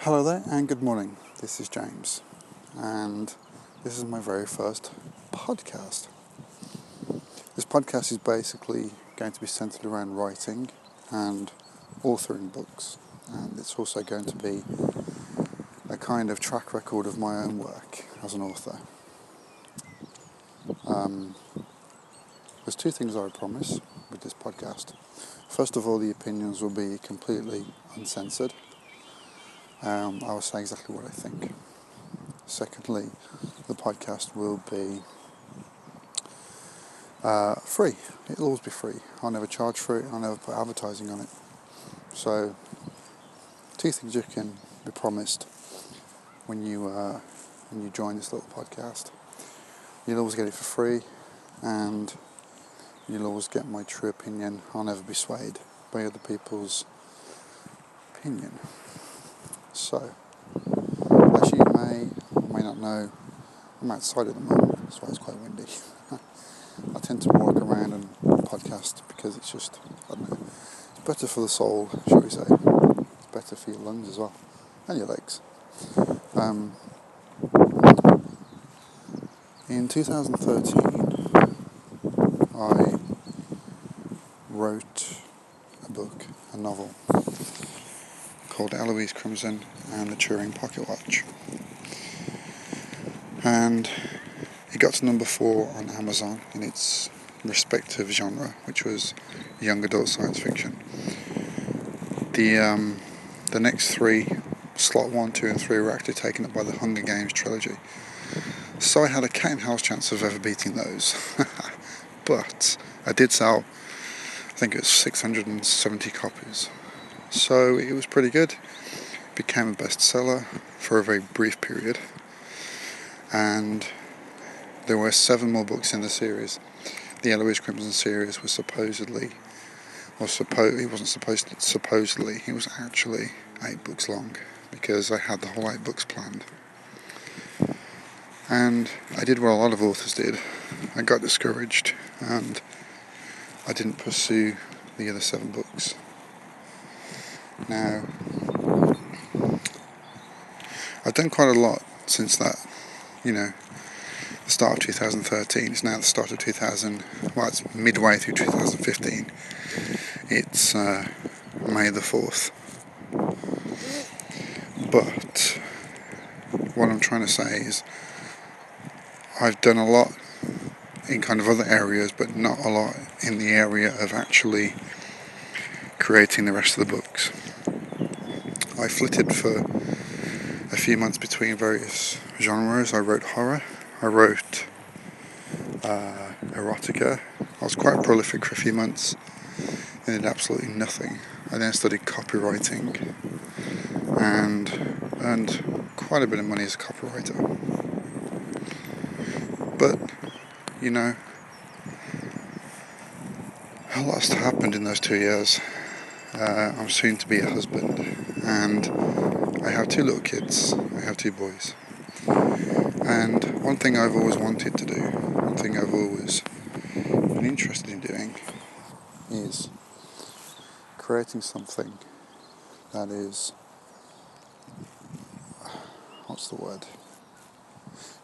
Hello there and good morning. This is James and this is my very first podcast. This podcast is basically going to be centered around writing and authoring books, and it's also going to be a kind of track record of my own work as an author. There's two things I would promise with this podcast. First of all, the opinions will be completely uncensored. I will say exactly what I think. Secondly, the podcast will be free. It'll always be free. I'll never charge for it. I'll never put advertising on it. So, two things you can be promised when you join this little podcast. You'll always get it for free, and you'll always get my true opinion. I'll never be swayed by other people's opinion. So, as you may or may not know, I'm outside at the moment, that's why it's quite windy. I tend to walk around and podcast because it's just, I don't know, it's better for the soul, shall we say. It's better for your lungs as well, and your legs. In 2013, I wrote a novel, called Eloise Crimson and the Turing Pocket Watch. And it got to number 4 on Amazon in its respective genre, which was young adult science fiction. The next 3, slot 1, 2 and 3, were actually taken up by the Hunger Games trilogy. So I had a cat and house chance of ever beating those. But I did sell, I think it was 670 copies. So it was pretty good. Became a bestseller for a very brief period. And there were 7 more books in the series. The Eloise Crimson series was supposedly, it wasn't supposedly, it was actually 8 books long, because I had the whole 8 books planned. And I did what a lot of authors did. I got discouraged and I didn't pursue the other 7 books. Now, I've done quite a lot since that, the start of 2013. It's now the start of it's midway through 2015. It's May the 4th. But what I'm trying to say is I've done a lot in kind of other areas, but not a lot in the area of actually creating the rest of the books. I flitted for a few months between various genres. I wrote horror, I wrote erotica. I was quite prolific for a few months and did absolutely nothing. I then studied copywriting and earned quite a bit of money as a copywriter. But, a lot's happened in those 2 years. I'm soon to be a husband, and I have 2 little kids. I have 2 boys. And one thing I've always wanted to do, one thing I've always been interested in doing, is creating something that is,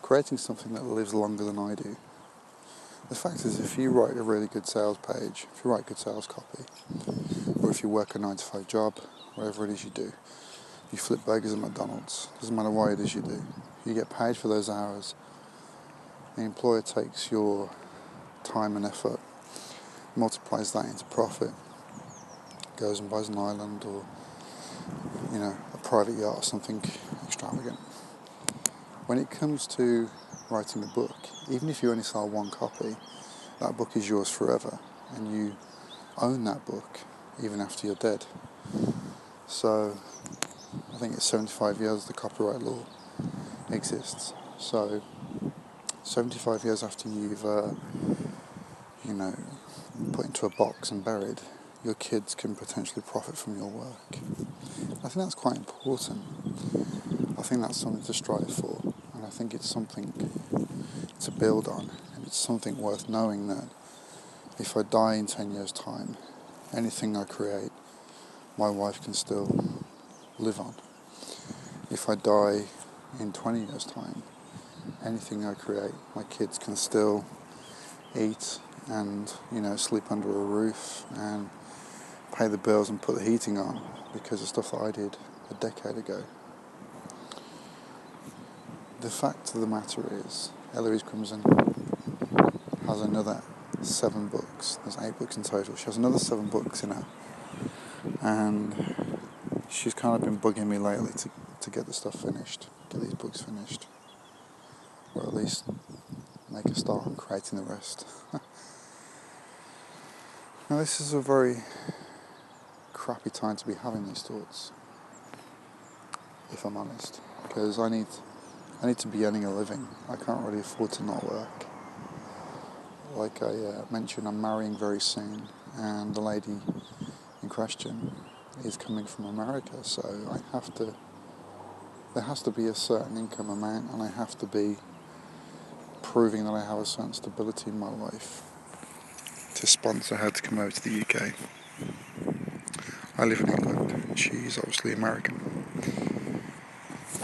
creating something that lives longer than I do. The fact is, if you write a really good sales page, if you write good sales copy, or if you work a 9-to-5 job, whatever it is you do, you flip burgers at McDonald's, doesn't matter what it is you do, you get paid for those hours. The employer takes your time and effort, multiplies that into profit, goes and buys an island or, a private yacht or something extravagant. When it comes to writing a book, even if you only sell 1 copy, that book is yours forever, and you own that book even after you're dead. So I think it's 75 years the copyright law exists. So 75 years after you've put into a box and buried, your kids can potentially profit from your work. I think that's quite important. I think that's something to strive for, and I think it's something to build on, and it's something worth knowing that if I die in 10 years' time, anything I create, my wife can still live on. if I die in 20 years' time, anything I create, my kids can still eat and, sleep under a roof and pay the bills and put the heating on because of stuff that I did a decade ago. The fact of the matter is, Eloise Crimson has another 7 books. There's 8 books in total. She has another 7 books in her. And she's kind of been bugging me lately to get the stuff finished, get these books finished. Or at least make a start on creating the rest. Now this is a very crappy time to be having these thoughts, if I'm honest, because I need to be earning a living. I can't really afford to not work. Like I mentioned, I'm marrying very soon, and the lady in question is coming from America, so there has to be a certain income amount, and I have to be proving that I have a certain stability in my life to sponsor her to come over to the UK. I live in England, she's obviously American.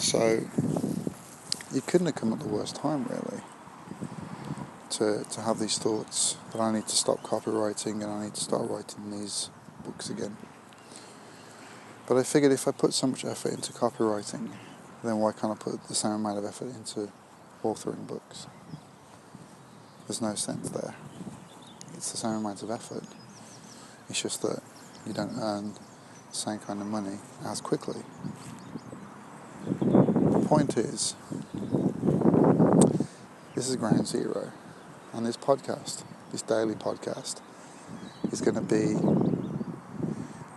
So it couldn't have come at the worst time, really, to have these thoughts that I need to stop copywriting and I need to start writing these books again. But I figured if I put so much effort into copywriting, then why can't I put the same amount of effort into authoring books? There's no sense there. It's the same amount of effort. It's just that you don't earn the same kind of money as quickly. The point is, this is ground zero. And this podcast, this daily podcast, is going to be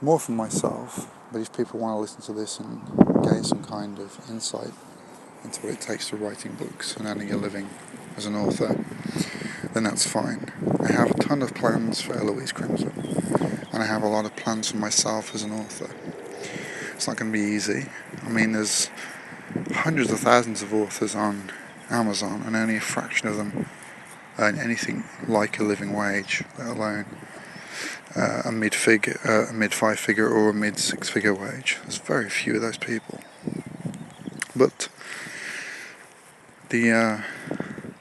more for myself, but if people want to listen to this and gain some kind of insight into what it takes to writing books and earning a living as an author, then that's fine. I have a ton of plans for Eloise Crimson, and I have a lot of plans for myself as an author. It's not going to be easy. I mean, there's hundreds of thousands of authors on Amazon, and only a fraction of them earn anything like a living wage, let alone a mid-5-figure or a mid-6-figure wage. There's very few of those people. But the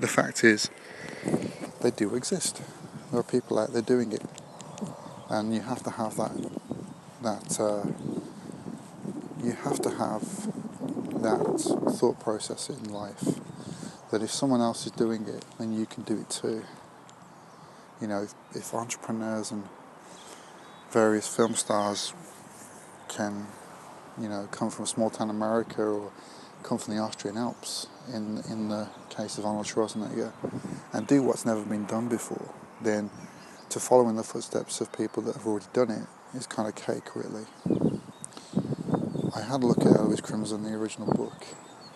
fact is, they do exist. There are people out there doing it, and you have to have that thought process in life, that if someone else is doing it, then you can do it too. If entrepreneurs and various film stars can, come from small town America or come from the Austrian Alps, in the case of Arnold Schwarzenegger, and do what's never been done before, then to follow in the footsteps of people that have already done it is kind of cake, really. I had a look at Eloise Crimson, the original book,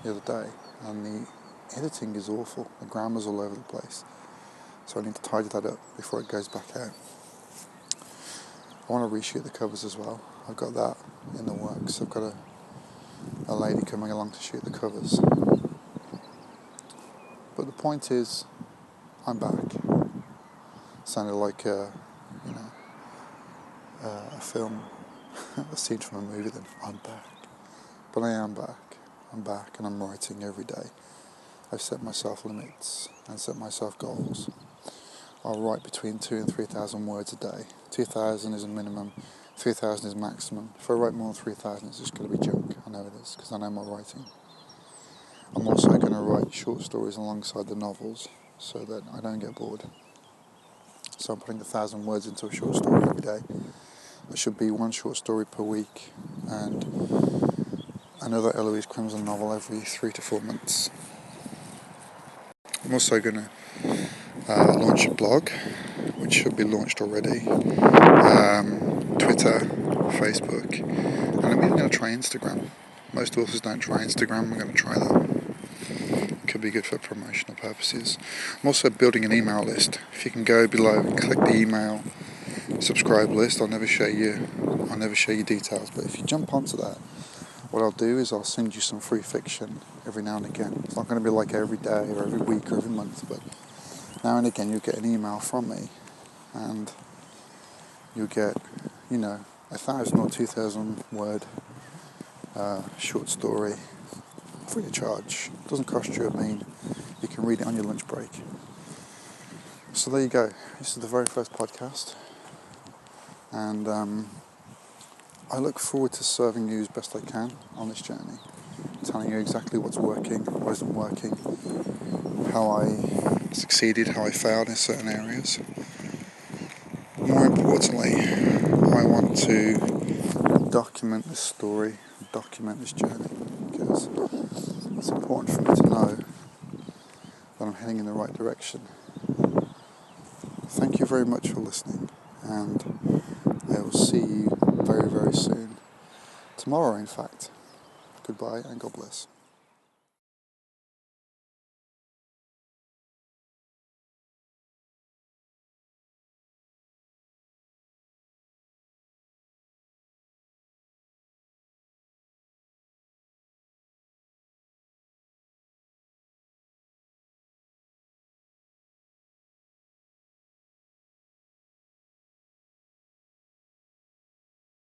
the other day, and the editing is awful. The grammar's all over the place. So I need to tidy that up before it goes back out. I want to reshoot the covers as well. I've got that in the works. I've got a lady coming along to shoot the covers. But the point is, I'm back. Sounded like a film, a scene from a movie. Then I'm back. But I am back. I'm back, and I'm writing every day. I've set myself limits and set myself goals. I'll write between 2,000 and 3,000 words a day. 2,000 is a minimum, 3,000 is maximum. If I write more than 3,000, it's just going to be junk. I know it is, because I know my writing. I'm also going to write short stories alongside the novels, so that I don't get bored. So I'm putting 1,000 words into a short story every day. There should be one short story per week, and another Eloise Crimson novel every 3 to 4 months. I'm also going to launch a blog, which should be launched already, Twitter, Facebook, and I'm even going to try Instagram. Most authors don't try Instagram. I'm going to try that. Could be good for promotional purposes. I'm also building an email list. If you can go below and click the email subscribe list, I'll never show you details, but if you jump onto that, what I'll do is I'll send you some free fiction every now and again. It's not going to be like every day or every week or every month, but now and again you'll get an email from me, and you'll get, 1,000 or 2,000 word short story free of charge. It doesn't cost you a bean. You can read it on your lunch break. So there you go. This is the very first podcast, and I look forward to serving you as best I can on this journey, telling you exactly what's working, what isn't working, how I succeeded, how I failed in certain areas. More importantly, I want to document this story, document this journey, because it's important for me to know that I'm heading in the right direction. Thank you very much for listening, and I will see you very, very soon. Tomorrow, in fact. Goodbye and God bless.